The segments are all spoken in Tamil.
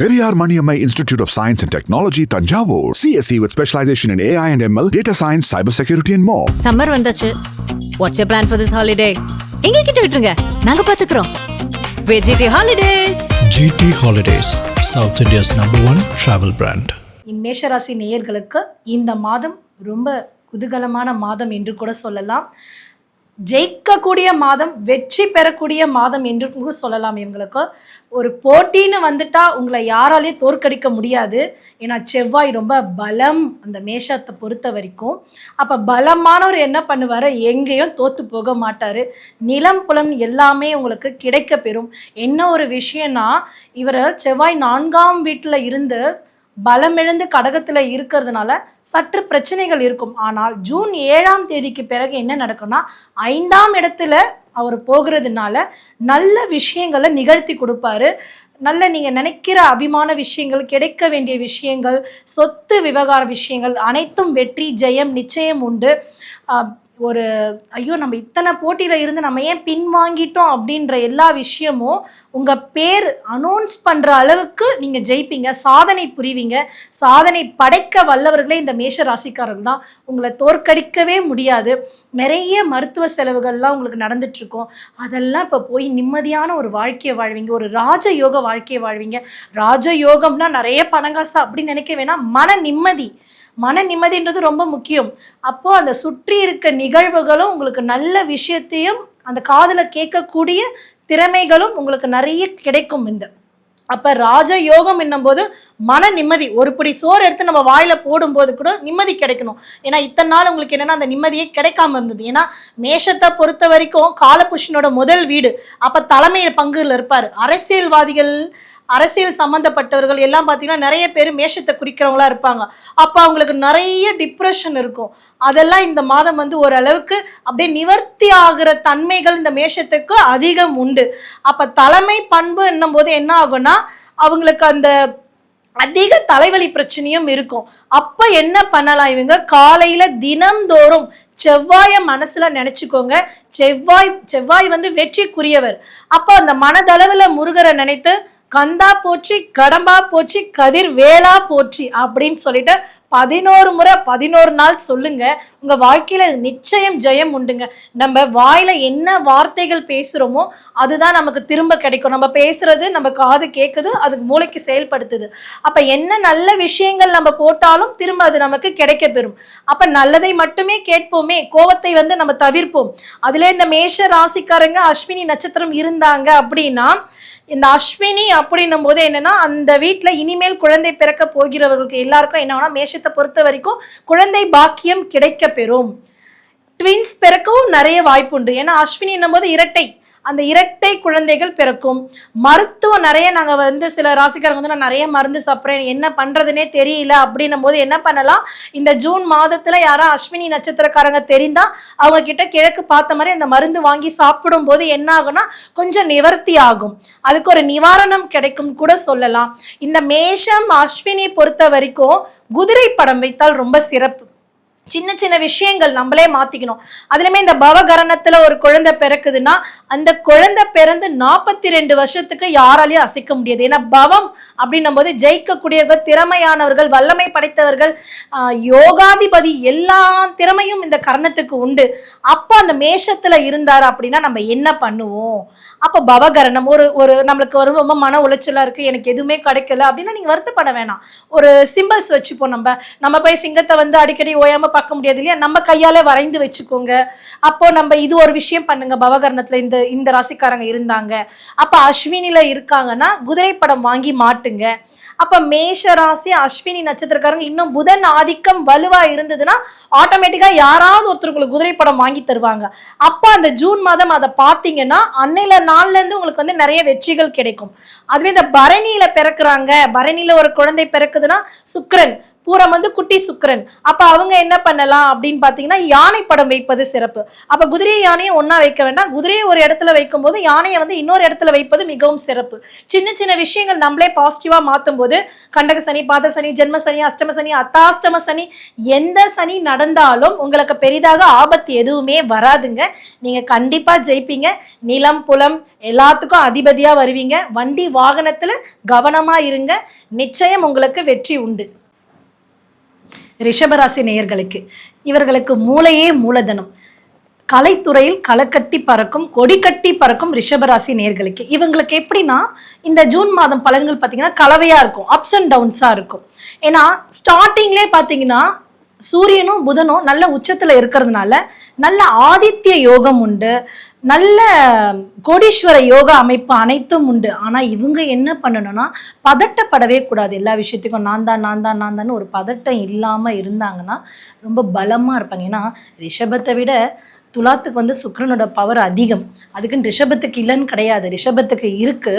Periyar Maniammai Institute of Science and Technology, Tanjavur. CSE with specialization in AI and ML, data science, cybersecurity and more. Summer வந்தாச்சு. What's your plan for this holiday? எங்க கிட்ட விட்டுருங்க. நாங்க பாத்துக்கிறோம். VGT Holidays. GT Holidays, South India's #1 travel brand. மேஷராசி நேயர்களுக்கு இந்த மாதம் ரொம்ப குதூகலமான மாதம் என்று கூட சொல்லலாம். ஜெயிக்கக்கூடிய மாதம், வெற்றி பெறக்கூடிய மாதம் என்று கூட சொல்லலாம். இவங்களுக்கு ஒரு போட்டின்னு வந்துட்டா உங்களை யாராலையும் தோற்கடிக்க முடியாது. ஏன்னா செவ்வாய் ரொம்ப பலம் அந்த மேஷத்தை பொறுத்த வரைக்கும். அப்போ பலமானவர் என்ன பண்ணுவார், எங்கேயும் தோற்று போக மாட்டார். நிலம் புலம் எல்லாமே உங்களுக்கு கிடைக்க பெறும். என்ன ஒரு விஷயம்னா, இவர் செவ்வாய் 4ஆம் வீட்டில் இருந்து பலமிழந்து கடகத்தில் இருக்கிறதுனால சற்று பிரச்சனைகள் இருக்கும். ஆனால் ஜூன் 7ஆம் தேதிக்கு பிறகு என்ன நடக்கும்னா, 5ஆம் இடத்துல அவர் போகிறதுனால நல்ல விஷயங்களை நிகழ்த்தி கொடுப்பாரு. நல்ல நீங்கள் நினைக்கிற அபிமான விஷயங்கள், கிடைக்க வேண்டிய விஷயங்கள், சொத்து விவகார விஷயங்கள் அனைத்தும் வெற்றி ஜெயம் நிச்சயம் உண்டு. ஒரு ஐயோ நம்ம இத்தனை போட்டியில் இருந்து நம்ம ஏன் பின்வாங்கிட்டோம் அப்படின்ற எல்லா விஷயமும் உங்கள் பேர் அனௌன்ஸ் பண்ணுற அளவுக்கு நீங்கள் ஜெயிப்பீங்க, சாதனை புரிவீங்க. சாதனை படைக்க வல்லவர்களே இந்த மேஷ ராசிக்காரர்கள் தான். உங்களை தோற்கடிக்கவே முடியாது. நிறைய மருத்துவ செலவுகள்லாம் உங்களுக்கு நடந்துட்டுருக்கோம். அதெல்லாம் இப்போ போய் நிம்மதியான ஒரு வாழ்க்கையை வாழ்வீங்க. ஒரு ராஜயோக வாழ்க்கையை வாழ்வீங்க. ராஜயோகம்னா நிறைய பணங்காசா அப்படின்னு நினைக்க வேணாம். மன நிம்மதின்றது ரொம்ப முக்கியம். அப்போது அந்த சுற்றி இருக்க நிகழ்வுகளும் உங்களுக்கு நல்ல விஷயத்தையும் அந்த காதில் கேட்கக்கூடிய திறமைகளும் உங்களுக்கு நிறைய கிடைக்கும். அப்போ ராஜயோகம் என்னும்போது மன நிம்மதி. ஒரு பிடி சோறு எடுத்து நம்ம வாயில் போடும்போது கூட நிம்மதி கிடைக்கணும். ஏன்னா இத்தனை நாள் உங்களுக்கு என்னென்னா அந்த நிம்மதியே கிடைக்காம இருந்தது. ஏன்னா மேஷத்தை பொறுத்த வரைக்கும் காலபுருஷனோட முதல் வீடு. அப்போ தலைமை பங்குல இருப்பார். அரசியல் சம்மந்தப்பட்டவர்கள் எல்லாம் பார்த்தீங்கன்னா நிறைய பேர் மேஷத்தை குறிக்கிறவங்களா இருப்பாங்க. அப்போ அவங்களுக்கு நிறைய டிப்ரெஷன் இருக்கும். அதெல்லாம் இந்த மாதம் ஓரளவுக்கு அப்படியே நிவர்த்தி ஆகிற தன்மைகள் இந்த மேஷத்துக்கு அதிகம் உண்டு. அப்போ தலைமை பண்பு என்னும் போது என்ன ஆகும்னா, அவங்களுக்கு அந்த அதிக தலைவலி பிரச்சனையும் இருக்கும். அப்போ என்ன பண்ணலாம், இவங்க காலையில் தினம்தோறும் செவ்வாயை மனசுல நினைச்சுக்கோங்க. செவ்வாய் வெற்றிக்குரியவர். அப்போ அந்த மனதளவில் முருகரை நினைத்து கந்தா போற்றி, கடம்பா போற்றி, கதிர் வேளா போற்றி அப்படின்னு சொல்லிட்டு 11 முறை 11 நாள் சொல்லுங்க. உங்க வாழ்க்கையில நிச்சயம் ஜெயம் உண்டுங்க. நம்ம வாயில என்ன வார்த்தைகள் பேசுறோமோ அதுதான் நமக்கு திரும்ப கிடைக்கும். நம்ம பேசுறது நம்ம காது கேட்குது, அதுக்கு மூளைக்கு செயல்படுத்துது. அப்ப என்ன நல்ல விஷயங்கள் நம்ம போட்டாலும் திரும்ப அது நமக்கு கிடைக்க பெறும். அப்ப நல்லதை மட்டுமே கேட்போமே, கோவத்தை நம்ம தவிர்ப்போம். அதுல இந்த மேஷ ராசிக்காரங்க அஸ்வினி நட்சத்திரம் இருந்தாங்க அப்படின்னா, இந்த அஸ்வினி அப்படின்னும் போது என்னன்னா, அந்த வீட்டில் இனிமேல் குழந்தை பிறக்க போகிறவர்களுக்கு எல்லாருக்கும் என்னன்னா, மேஷத்தை பொறுத்த வரைக்கும் குழந்தை பாக்கியம் கிடைக்க பெறும். ட்வின்ஸ் பிறக்கவும் நிறைய வாய்ப்பு உண்டு. ஏன்னா அஸ்வினி என்னும் போது இரட்டை, அந்த இரட்டை குழந்தைகள் பிறக்கும். மருத்துவம் நிறைய நாங்கள் சில ராசிக்காரங்க நான் நிறைய மருந்து சாப்பிட்றேன், என்ன பண்ணுறதுனே தெரியல அப்படின்னும் போது என்ன பண்ணலாம், இந்த ஜூன் மாதத்தில் யாரோ அஸ்வினி நட்சத்திரக்காரங்க தெரிந்தால் அவங்க கிட்ட கிழக்கு பார்த்த மாதிரி அந்த மருந்து வாங்கி சாப்பிடும் போது என்ன ஆகும்னா கொஞ்சம் நிவர்த்தி ஆகும். அதுக்கு ஒரு நிவாரணம் கிடைக்கும் கூட சொல்லலாம். இந்த மேஷம் அஸ்வினி பொறுத்த வரைக்கும் குதிரை படம் வைத்தால் ரொம்ப சிறப்பு. சின்ன சின்ன விஷயங்கள் நம்மளே மாத்திக்கணும். அதுலயுமே இந்த பவகரணத்துல ஒரு குழந்தை பிறக்குதுன்னா, அந்த குழந்தை பிறந்து 42 வருஷத்துக்கு யாராலையும் அசைக்க முடியாது. ஏன்னா பவம் அப்படின்னும் போது ஜெயிக்கக்கூடியவர்கள், திறமையானவர்கள், வல்லமை படைத்தவர்கள், யோகாதிபதி, எல்லா திறமையும் இந்த கரணத்துக்கு உண்டு. அப்போ அந்த மேஷத்துல இருந்தாரு அப்படின்னா நம்ம என்ன பண்ணுவோம்? அப்போ பவகரணம் ஒரு நம்மளுக்கு ரொம்ப மன உளைச்சலா இருக்கு, எனக்கு எதுவுமே கிடைக்கல அப்படின்னா நீங்க வருத்தப்பட வேணாம். ஒரு சிம்பிள்ஸ் வச்சுப்போம். நம்ம போய் சிங்கத்தை அடிக்கடி ஓயாம பார்க்க முடியாது இல்லையா, நம்ம கையால வரைந்து வச்சுக்கோங்க. அப்போ நம்ம இது ஒரு விஷயம் பண்ணுங்க. பவகரணத்துல இந்த ராசிக்காரங்க இருந்தாங்க, அப்ப அஸ்வினில இருக்காங்கன்னா குதிரை படம் வாங்கி மாட்டுங்க. அப்ப மேஷ ராசி அஸ்வினி நட்சத்திரக்காரங்க இன்னும் புதன் ஆதிக்கம் வலுவா இருந்ததுன்னா ஆட்டோமேட்டிக்கா யாராவது ஒருத்தர் உங்களுக்கு குதிரை படம் வாங்கி தருவாங்க. அப்ப அந்த ஜூன் மாதம் அதை பார்த்தீங்கன்னா அன்னையில நாள்ல இருந்து உங்களுக்கு நிறைய வெற்றிகள் கிடைக்கும். அதுவே இந்த பரணியில பிறக்குறாங்க, பரணியில ஒரு குழந்தை பிறக்குதுன்னா சுக்கிரன் பூரம் வந்து குட்டி சுக்கிரன். அப்ப அவங்க என்ன பண்ணலாம் அப்படின்னு பாத்தீங்கன்னா யானை படம் வைப்பது சிறப்பு. அப்ப குதிரையை யானையை ஒன்னா வைக்க வேண்டாம், குதிரையை ஒரு இடத்துல வைக்கும் போது யானையை வந்து இன்னொரு இடத்துல வைப்பது மிகவும் சிறப்பு. சின்ன சின்ன விஷயங்கள் நம்மளே பாசிட்டிவா மாத்தும் போது கண்டக சனி, பாத சனி, ஜென்ம சனி, அஷ்டம சனி, அத்தாஷ்டம சனி, எந்த சனி நடந்தாலும் உங்களுக்கு பெரிதாக ஆபத்து எதுவுமே வராதுங்க. நீங்க கண்டிப்பா ஜெயிப்பீங்க. நிலம் புலம் எல்லாத்துக்கும் அதிபதியா வருவீங்க. வண்டி வாகனத்துல கவனமா இருங்க, நிச்சயம் உங்களுக்கு வெற்றி உண்டு. ரிஷபராசி நேயர்களுக்கு இவர்களுக்கு மூளையே மூலதனம். கலைத்துறையில் களக்கட்டி பறக்கும், கொடி கட்டி பறக்கும் ரிஷபராசி நேயர்களுக்கு. இவங்களுக்கு எப்படின்னா இந்த ஜூன் மாதம் பலன்கள் பார்த்தீங்கன்னா கலவையா இருக்கும், அப்ஸ் அண்ட் டவுன்ஸா இருக்கும். ஏன்னா ஸ்டார்டிங்லேயே பார்த்தீங்கன்னா சூரியனும் புதனும் நல்ல உச்சத்துல இருக்கிறதுனால நல்ல ஆதித்ய யோகம் உண்டு, நல்ல கோடீஸ்வர யோக அமைப்பு அனைத்தும் உண்டு. ஆனா இவங்க என்ன பண்ணணும்னா பதட்டப்படவே கூடாது. எல்லா விஷயத்துக்கும் நான் தான் ஒரு பதட்டம் இல்லாம இருந்தாங்கன்னா ரொம்ப பலமா இருப்பாங்க. ஏன்னா ரிஷபத்தை விட துலாத்துக்கு வந்து சுக்கிரனோட பவர் அதிகம். அதுக்குன்னு ரிஷபத்துக்கு இல்லைன்னு கிடையாது, ரிஷபத்துக்கு இருக்கு.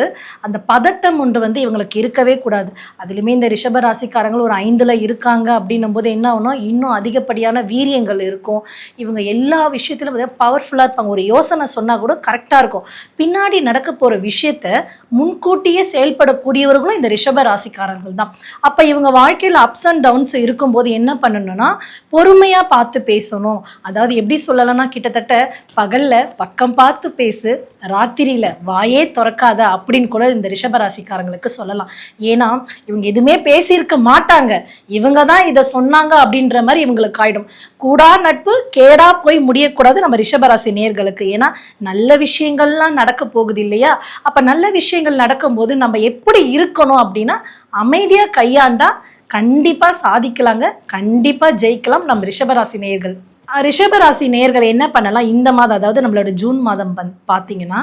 அந்த பதட்டம் ஒன்று வந்து இவங்களுக்கு இருக்கவே கூடாது. அதுலேயுமே இந்த ரிஷப ராசிக்காரங்கள் ஒரு 5ல் இருக்காங்க அப்படின்னும் போது என்ன ஆகும்னா இன்னும் அதிகப்படியான வீரியங்கள் இருக்கும். இவங்க எல்லா விஷயத்திலும் வந்து பவர்ஃபுல்லாக இருப்பாங்க. ஒரு யோசனை சொன்னால் கூட கரெக்டாக இருக்கும். பின்னாடி நடக்க போகிற விஷயத்த முன்கூட்டியே செயல்படக்கூடியவர்களும் இந்த ரிஷப ராசிக்காரர்கள் தான். அப்போ இவங்க வாழ்க்கையில் அப்ஸ் அண்ட் டவுன்ஸ் இருக்கும்போது என்ன பண்ணணும்னா பொறுமையாக பார்த்து பேசணும். அதாவது எப்படி சொல்லலாம்னா கிட்டத்தட்ட பகல்ல பக்கம் பார்த்து பேசு, ராத்திரியில வாயே திறக்காத அப்படின்னு கூட இந்த ரிஷபராசிக்காரங்களுக்கு சொல்லலாம். ஏன்னா இவங்க எதுவுமே பேசியிருக்க மாட்டாங்க, இவங்க தான் இதை சொன்னாங்க அப்படின்ற மாதிரி இவங்களுக்கு ஆயிடும். கூடா நட்பு கேடா போய் முடியக்கூடாது நம்ம ரிஷபராசி நேயர்களுக்கு. ஏன்னா நல்ல விஷயங்கள்லாம் நடக்க போகுது இல்லையா? அப்ப நல்ல விஷயங்கள் நடக்கும்போது நம்ம எப்படி இருக்கணும் அப்படின்னா அமைதியா கையாண்டா கண்டிப்பா சாதிக்கலாங்க, கண்டிப்பா ஜெயிக்கலாம் நம்ம ரிஷபராசி நேயர்கள். ரிஷபராசி நேயர்கள் என்ன பண்ணலாம் இந்த மாதம், அதாவது நம்மளோட ஜூன் மாதம் பார்த்தீங்கன்னா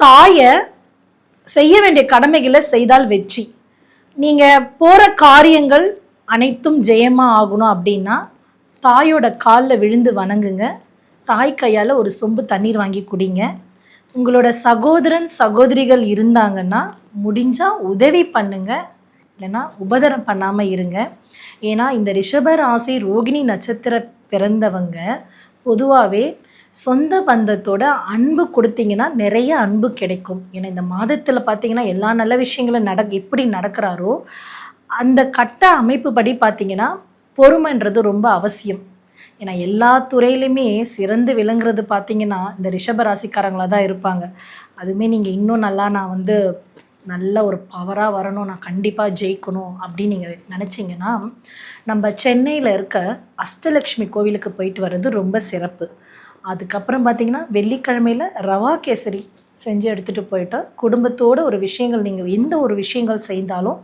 தாயை செய்ய வேண்டிய கடமைகளை செய்தால் வெற்றி. நீங்கள் போகிற காரியங்கள் அனைத்தும் ஜெயமாக ஆகணும் அப்படின்னா தாயோட காலில் விழுந்து வணங்குங்க. தாய் கையால் ஒரு சொம்பு தண்ணீர் வாங்கி குடிங்க. உங்களோட சகோதரன் சகோதரிகள் இருந்தாங்கன்னா முடிஞ்சால் உதவி பண்ணுங்க, இல்லைன்னா உபதரம் பண்ணாமல் இருங்க. ஏன்னா இந்த ரிஷப ராசி ரோகிணி நட்சத்திர பிறந்தவங்க பொதுவாகவே சொந்த பந்தத்தோட அன்பு கொடுத்தீங்கன்னா நிறைய அன்பு கிடைக்கும். ஏன்னா இந்த மாதத்தில் பார்த்தீங்கன்னா எல்லா நல்ல விஷயங்களும் எப்படி நடக்கிறாரோ அந்த கட்ட அமைப்பு படி பார்த்தீங்கன்னா பொறுமைன்றது ரொம்ப அவசியம். ஏன்னா எல்லா துறையிலுமே சிறந்து விளங்குறது பார்த்தீங்கன்னா இந்த ரிஷப ராசிக்காரங்களாக தான் இருப்பாங்க. அதுவுமே நீங்கள் இன்னும் நல்லா நான் வந்து நல்ல ஒரு பவராக வரணும், நான் கண்டிப்பாக ஜெயிக்கணும் அப்படின்னு நீங்கள் நினச்சிங்கன்னா நம்ம சென்னையில் இருக்க அஷ்டலக்ஷ்மி கோவிலுக்கு போயிட்டு வர்றது ரொம்ப சிறப்பு. அதுக்கப்புறம் பார்த்திங்கன்னா வெள்ளிக்கிழமையில் ரவா கேசரி செஞ்சு எடுத்துகிட்டு போயிட்டு குடும்பத்தோடு ஒரு விஷயங்கள் நீங்கள் எந்த ஒரு விஷயங்கள் செய்தாலும்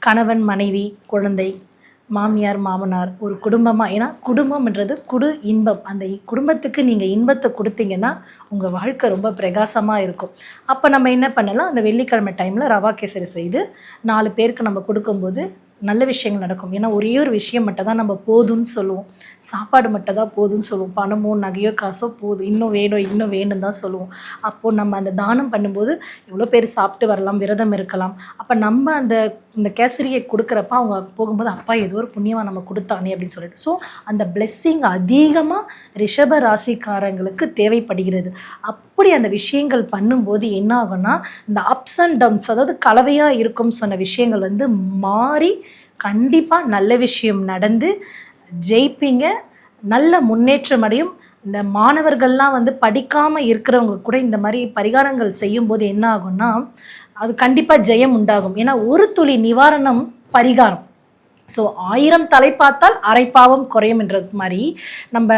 கணவன் மனைவி குழந்தை மாமியார் மாமனார் ஒரு குடும்பமாக, ஏன்னா குடும்பம்ன்றது இன்பம், அந்த குடும்பத்துக்கு நீங்கள் இன்பத்தை கொடுத்தீங்கன்னா உங்கள் வாழ்க்கை ரொம்ப பிரகாசமாக இருக்கும். அப்போ நம்ம என்ன பண்ணலாம், அந்த வெள்ளிக்கிழமை டைமில் ரவா கேசரி செய்து 4 பேருக்கு நம்ம கொடுக்கும்போது நல்ல விஷயங்கள் நடக்கும். ஏன்னா ஒரே ஒரு விஷயம் மட்டும் தான் நம்ம போதும்னு சொல்லுவோம், சாப்பாடு மட்டும் தான் போதும்னு சொல்லுவோம், பணமோ நகையோ காசோ போதும், இன்னும் வேணும் தான் சொல்லுவோம். அப்போது நம்ம அந்த தானம் பண்ணும்போது எவ்வளோ பேர் சாப்பிட்டு வரலாம், விரதம் இருக்கலாம். அப்போ நம்ம இந்த கேசரியை கொடுக்குறப்ப அவங்க போகும்போது அப்பா ஏதோ ஒரு புண்ணியமாக நம்ம கொடுத்தானே அப்படின்னு சொல்லிட்டு, ஸோ அந்த பிளெஸ்ஸிங் அதிகமாக ரிஷப ராசிக்காரங்களுக்கு தேவைப்படுகிறது. அப்படி அந்த விஷயங்கள் பண்ணும்போது என்ன ஆகும்னா இந்த அப்ஸ் அண்ட் டவுன்ஸ், அதாவது கலவையாக இருக்கும் சொன்ன விஷயங்கள் வந்து மாறி கண்டிப்பாக நல்ல விஷயம் நடந்து ஜெயிப்பீங்க, நல்ல முன்னேற்றம் அடையும். இந்த மாணவர்கள்லாம் வந்து படிக்காமல் இருக்கிறவங்க கூட இந்த மாதிரி பரிகாரங்கள் செய்யும்போது என்ன ஆகும்னா அது கண்டிப்பாக ஜெயம் உண்டாகும். ஏன்னா ஒரு துளி நிவாரணம் பரிகாரம். ஸோ 1000 தலை பார்த்தால் அரைப்பாவம் குறையும்ன்றது மாதிரி நம்ம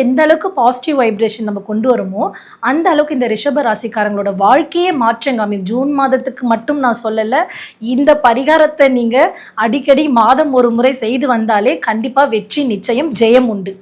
எந்த அளவுக்கு பாசிட்டிவ் வைப்ரேஷன் நம்ம கொண்டு வரோமோ அந்த அளவுக்கு இந்த ரிஷப ராசிக்காரங்களோட வாழ்க்கையே மாற்றங்க அமையும். ஜூன் மாதத்துக்கு மட்டும் நான் சொல்லலை, இந்த பரிகாரத்தை நீங்கள் அடிக்கடி மாதம் ஒரு முறை செய்து வந்தாலே கண்டிப்பாக வெற்றி நிச்சயம், ஜெயம் உண்டு.